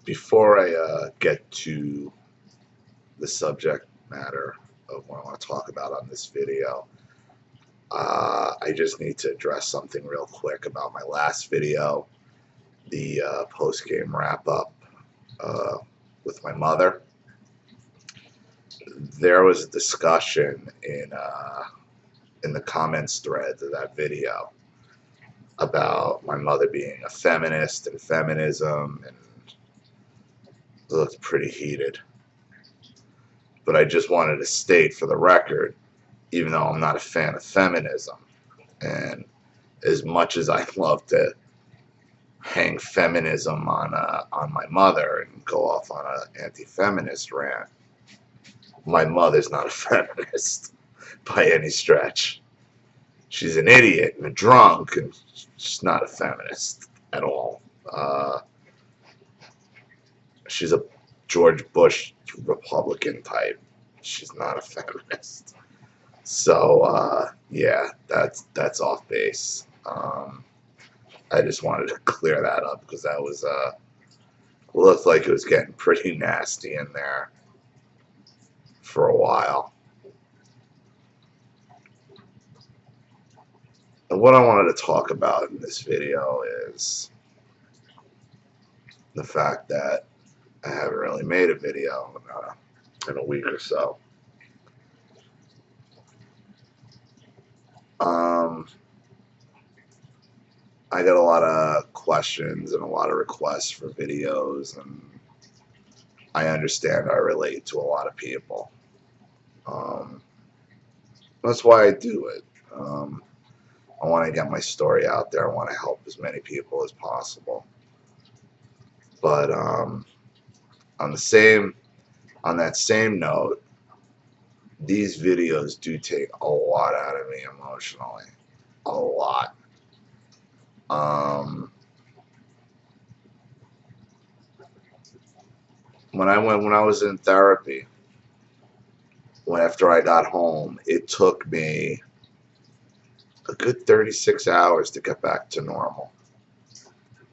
Before I get to the subject matter of what I want to talk about on this video, I just need to address something real quick about my last video, the post-game wrap-up with my mother. There was a discussion in the comments thread of that video about my mother being a feminist and feminism, and it looked pretty heated. But I just wanted to state for the record, even though I'm not a fan of feminism, and as much as I love to hang feminism on my mother and go off on an anti-feminist rant, my mother's not a feminist by any stretch. She's an idiot and a drunk, and she's not a feminist at all. She's a George Bush Republican type. She's not a feminist. So yeah, that's off base. I just wanted to clear that up because that was looked like it was getting pretty nasty in there for a while. And what I wanted to talk about in this video is the fact that I haven't really made a video in a week or so. I got a lot of questions and a lot of requests for videos, and I understand I relate to a lot of people. That's why I do it. I want to get my story out there. I want to help as many people as possible. But on that same note, these videos do take a lot out of me emotionally. A lot. When I was in therapy, after I got home, it took me a good 36 hours to get back to normal.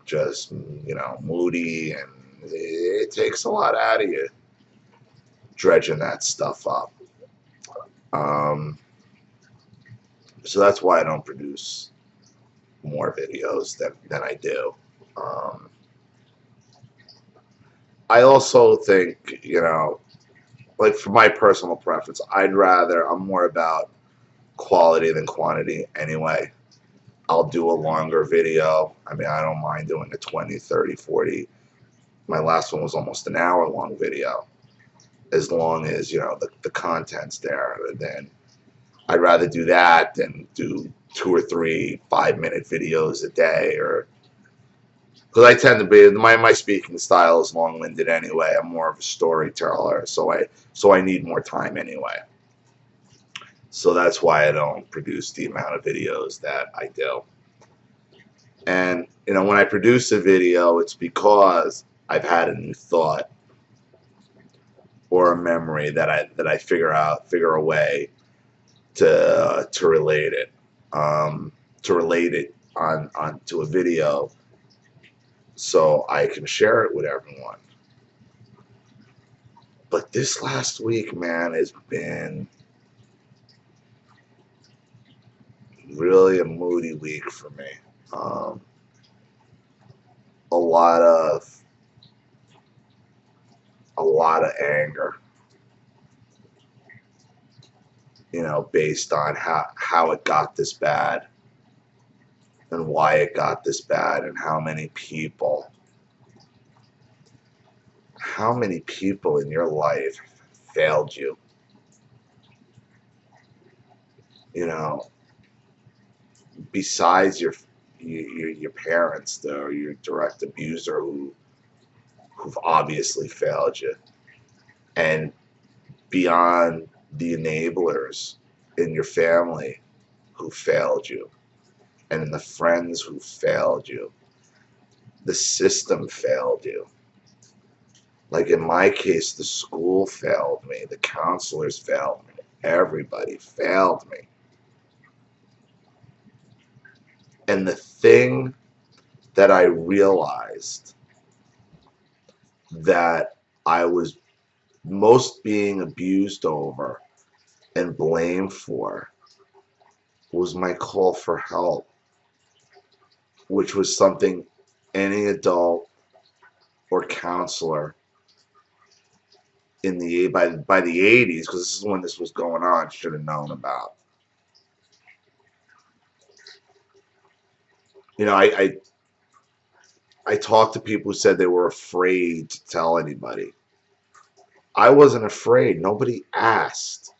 Just, moody, and it takes a lot out of you dredging that stuff up. So that's why I don't produce more videos than I do. I also think, like for my personal preference, I'm more about quality than quantity anyway. I'll do a longer video. I mean, I don't mind doing a 20, 30, 40. My last one was almost an hour long video. As long as, the content's there. Then I'd rather do that than do 2 or 3 5-minute videos a day, because I tend to be, my speaking style is long-winded anyway. I'm more of a storyteller, so I need more time anyway. So that's why I don't produce the amount of videos that I do. And when I produce a video, it's because I've had a new thought or a memory that I figure a way to relate it, on to a video, so I can share it with everyone. But this last week, man, has been really a moody week for me. A lot of anger, based on how it got this bad and why it got this bad, and how many people in your life failed you. Besides your parents, or your direct abuser, who've obviously failed you, and beyond the enablers in your family who failed you, and the friends who failed you. The system failed you. Like in my case, the school failed me, the counselors failed me, everybody failed me. And the thing that I realized that I was most being abused over and blamed for was my call for help, which was something any adult or counselor in the by the 80s, because this is when this was going on, should have known about. You know, I talked to people who said they were afraid to tell anybody. I wasn't afraid. Nobody asked.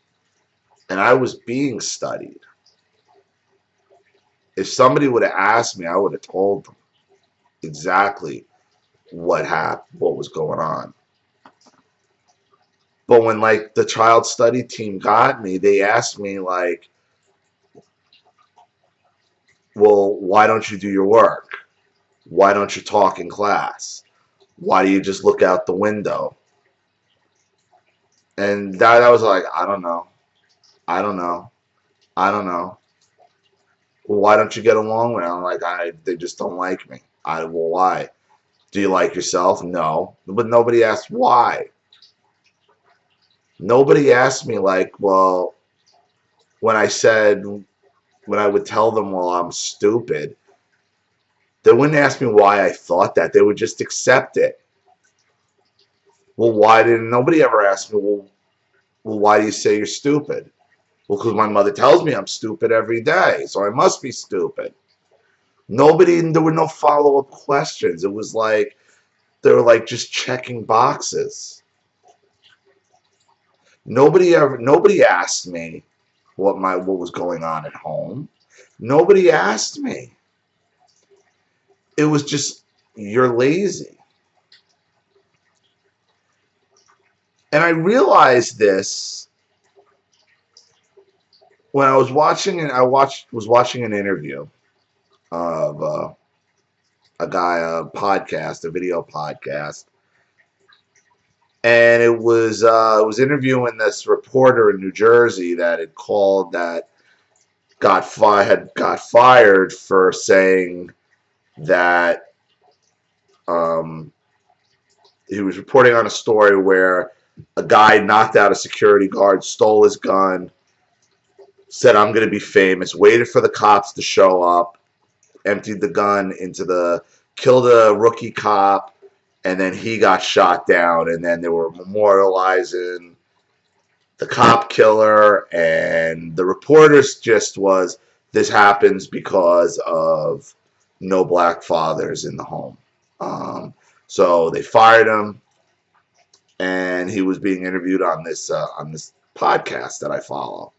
And I was being studied. If somebody would have asked me, I would have told them exactly what happened, what was going on. But when like the child study team got me, they asked me like, well, why don't you do your work? Why don't you talk in class? Why do you just look out the window? And that was like, I don't know. I don't know. I don't know. Well, why don't you get along with them? I'm like, they just don't like me. Well, why? Do you like yourself? No. But nobody asked why. Nobody asked me like, well, when I would tell them, well, I'm stupid, they wouldn't ask me why I thought that. They would just accept it. Well, why didn't nobody ever ask me, well, why do you say you're stupid? Well, because my mother tells me I'm stupid every day, so I must be stupid. There were no follow-up questions. It was like, they were like just checking boxes. Nobody asked me what was going on at home. Nobody asked me. It was just, you're lazy. And I realized this when I was watching an interview of a guy, a podcast, a video podcast, and it was interviewing this reporter in New Jersey that had called that got fired for saying that he was reporting on a story where a guy knocked out a security guard, stole his gun, said, I'm going to be famous, waited for the cops to show up, emptied the gun killed a rookie cop, and then he got shot down, and then they were memorializing the cop killer, and the reporter's gist was, this happens because of no black fathers in the home. So they fired him, and he was being interviewed on this podcast that I follow.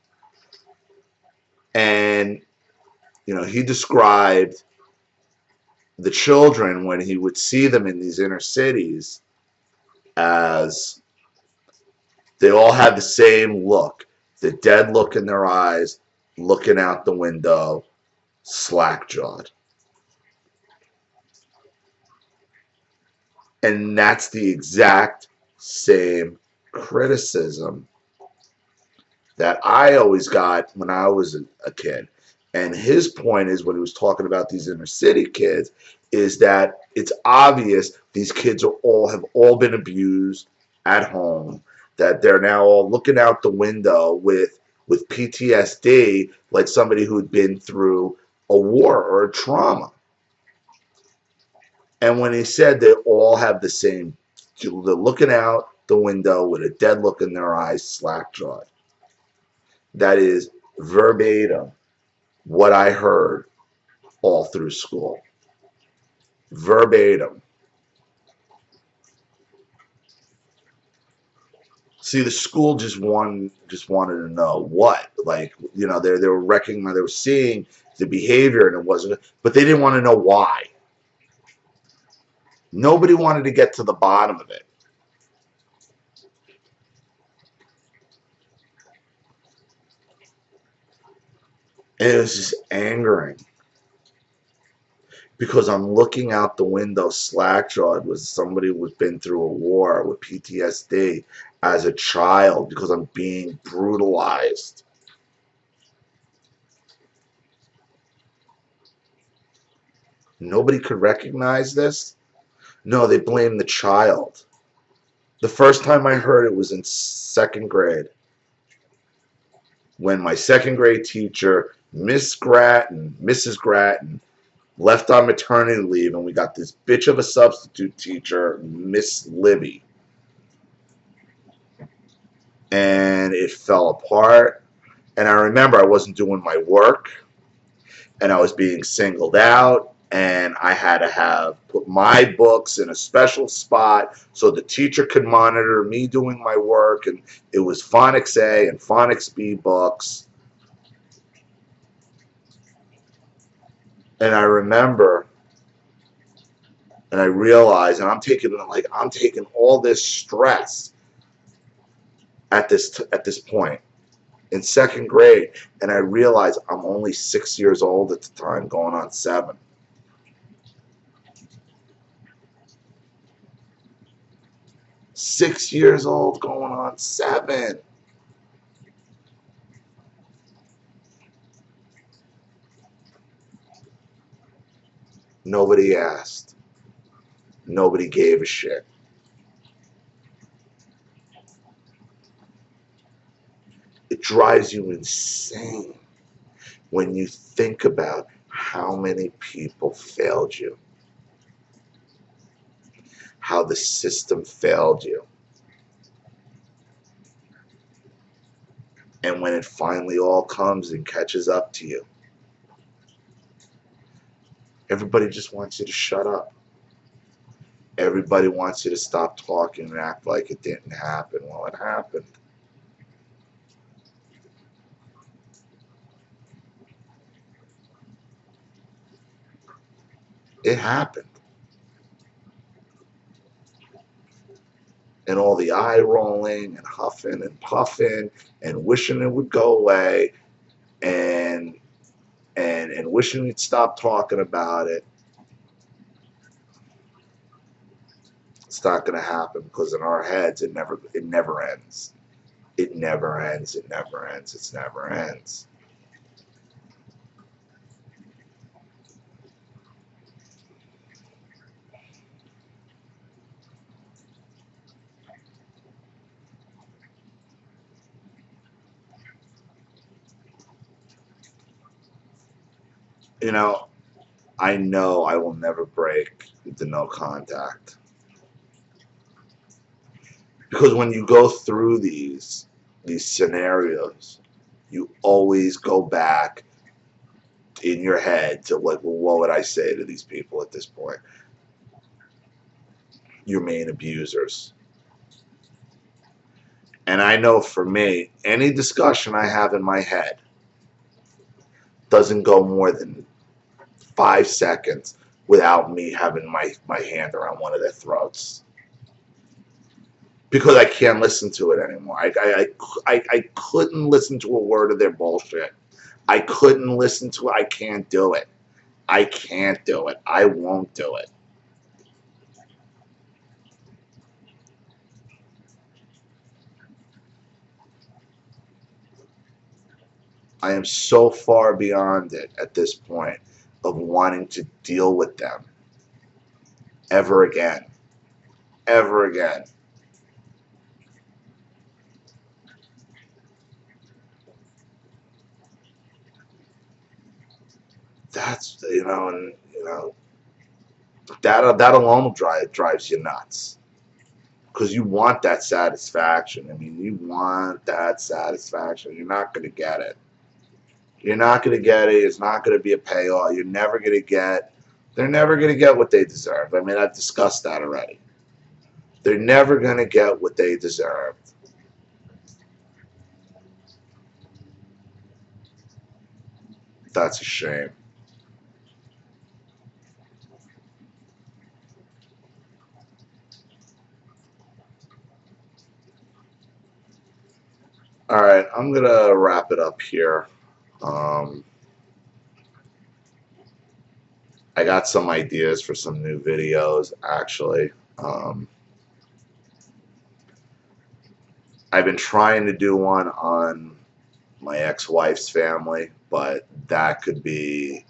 And, he described the children when he would see them in these inner cities as they all had the same look, the dead look in their eyes, looking out the window, slack-jawed. And that's the exact same criticism that I always got when I was a kid. And his point is, when he was talking about these inner city kids, is that it's obvious these kids have all been abused at home, that they're now all looking out the window with PTSD, like somebody who'd been through a war or a trauma. And when he said they all have the same, they're looking out the window with a dead look in their eyes, slack-jawed. That is verbatim what I heard all through school. Verbatim. See, the school just wanted to know what, like, they were recognizing, they were seeing the behavior, and it wasn't, but they didn't want to know why. Nobody wanted to get to the bottom of it. And it was just angering, because I'm looking out the window slack-jawed with somebody who's been through a war with PTSD as a child, because I'm being brutalized. Nobody could recognize this? No, they blame the child. The first time I heard it was in second grade, when my second grade teacher, Mrs. Grattan, left on maternity leave, and we got this bitch of a substitute teacher, Miss Libby. And it fell apart. And I remember I wasn't doing my work, and I was being singled out, and I had to put my books in a special spot so the teacher could monitor me doing my work. And it was Phonics A and Phonics B books. And I remember, and I realized, and I'm taking all this stress at this point in second grade, and I realized I'm only 6 years old at the time, going on 7. 6 years old, going on 7. Nobody asked. Nobody gave a shit. It drives you insane when you think about how many people failed you, how the system failed you. And when it finally all comes and catches up to you, everybody just wants you to shut up. Everybody wants you to stop talking and act like it didn't happen. Well, it happened. It happened. And all the eye rolling and huffing and puffing and wishing it would go away, and wishing you'd stop talking about it. It's not going to happen, because in our heads it never ends. It never ends. It never ends. It never ends. You know I will never break the no contact, because when you go through these scenarios, you always go back in your head to, like, well, what would I say to these people at this point? Your main abusers. And I know for me, any discussion I have in my head doesn't go more than 5 seconds without me having my hand around one of their throats, because I can't listen to it anymore. I couldn't listen to a word of their bullshit. I couldn't listen to it. I can't do it. I can't do it. I won't do it. I am so far beyond it at this point of wanting to deal with them ever again. Ever again. That's, that alone drives you nuts, because you want that satisfaction. I mean, you want that satisfaction. You're not going to get it. You're not going to get it. It's not going to be a payoff. You're never going to get. They're never going to get what they deserve. I mean, I've discussed that already. They're never going to get what they deserve. That's a shame. All right, I'm going to wrap it up here. I got some ideas for some new videos, actually. I've been trying to do one on my ex-wife's family, but that could be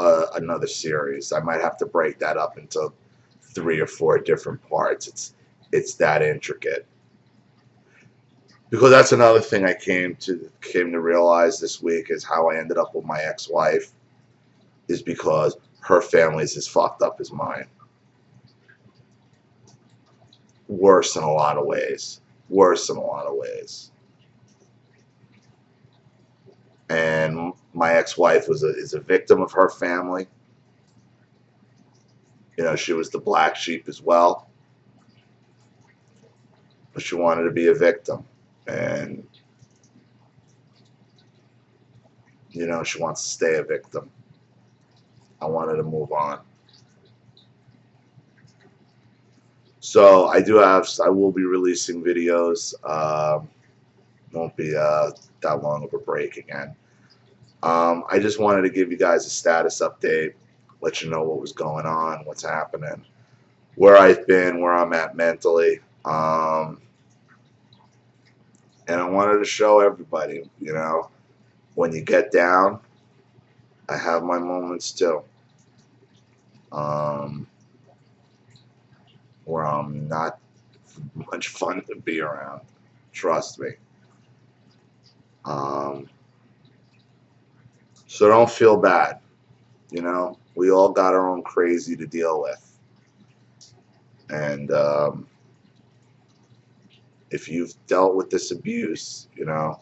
another series. I might have to break that up into 3 or 4 different parts. It's that intricate. Because that's another thing I came to realize this week, is how I ended up with my ex-wife, is because her family's as fucked up as mine. Worse in a lot of ways. Worse in a lot of ways. And my ex-wife is a victim of her family. You know, she was the black sheep as well. But she wanted to be a victim. And, you know, she wants to stay a victim. I wanted to move on. So I will be releasing videos. Won't be that long of a break again. I just wanted to give you guys a status update, let you know what was going on, what's happening, where I've been, where I'm at mentally. And I wanted to show everybody, you know, when you get down, I have my moments too. Where I'm not much fun to be around. Trust me. So don't feel bad. You know, we all got our own crazy to deal with. And if you've dealt with this abuse, you know,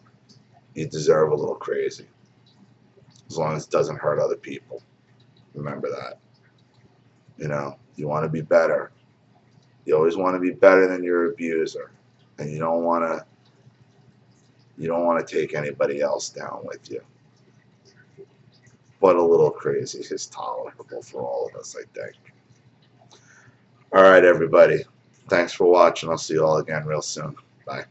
you deserve a little crazy. As long as it doesn't hurt other people. Remember that. You know, you want to be better. You always want to be better than your abuser. And you don't want to take anybody else down with you. But a little crazy is tolerable for all of us, I think. All right, everybody. Thanks for watching. I'll see you all again real soon. Bye.